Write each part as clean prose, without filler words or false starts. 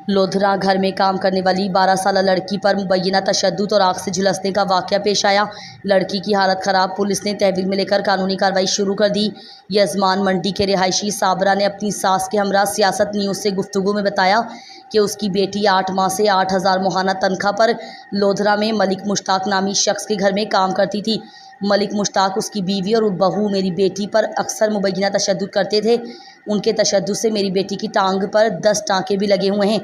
लोधरा घर में काम करने वाली 12 साला लड़की पर मुबैना तशद्दुद और आग से झुलसने का वाक़या पेश आया। लड़की की हालत ख़राब, पुलिस ने तहवील में लेकर कानूनी कार्रवाई शुरू कर दी। यजमान मंडी के रिहायशी साबरा ने अपनी सास के हमरा सियासत न्यूज़ से गुफ्तगू में बताया कि उसकी बेटी 8 माह से 8,000 माहाना तनख्वाह पर लोधरा में मलिक मुश्ताक नामी शख्स के घर में काम करती थी। मलिक मुश्ताक उसकी बीवी और बहू मेरी बेटी पर अक्सर मुबैना तशद्दुद करते थे। उनके तशद्दुद से मेरी बेटी की टांग पर 10 टाँके भी लगे हुए हैं।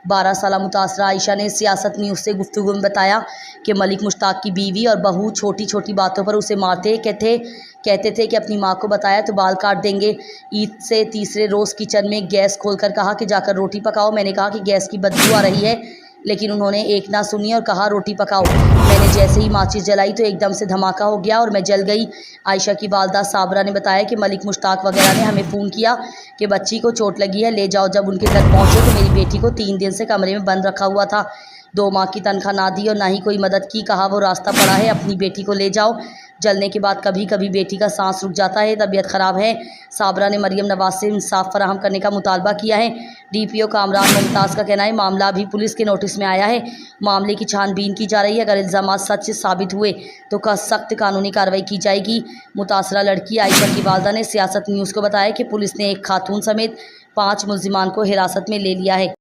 12 साला मुतासरा आयशा ने सियासत न्यूज़ से गुफ्तगू में बताया कि मलिक मुश्ताक की बीवी और बहू छोटी छोटी बातों पर उसे मारते कहते थे कि अपनी माँ को बताया तो बाल काट देंगे। ईद से तीसरे रोज़ किचन में गैस खोलकर कहा कि जाकर रोटी पकाओ। मैंने कहा कि गैस की बदबू आ रही है, लेकिन उन्होंने एक ना सुनी और कहा रोटी पकाओ। मैंने जैसे ही माचिस जलाई तो एकदम से धमाका हो गया और मैं जल गई। आयशा की वालदा साबरा ने बताया कि मलिक मुश्ताक वगैरह ने हमें फ़ोन किया कि बच्ची को चोट लगी है, ले जाओ। जब उनके घर पहुंचे तो मेरी बेटी को 3 दिन से कमरे में बंद रखा हुआ था। 2 माह की तनख्वाह ना दी और ना ही कोई मदद की। कहा वो रास्ता पड़ा है, अपनी बेटी को ले जाओ। जलने के बाद कभी कभी बेटी का सांस रुक जाता है, तबीयत ख़राब है। साबरा ने मरियम नवाज से इंसाफ फराहम करने का मुतालबा किया है। DPO कामरान मुमताज़ का कहना है मामला अभी पुलिस के नोटिस में आया है, मामले की छानबीन की जा रही है। अगर इल्ज़ामात सच साबित हुए तो सख्त कानूनी कार्रवाई की जाएगी। मुतासरा लड़की आयशा की वालदा ने सियासत न्यूज़ को बताया कि पुलिस ने एक खातून समेत 5 मुल्ज़िमान को हिरासत में ले लिया है।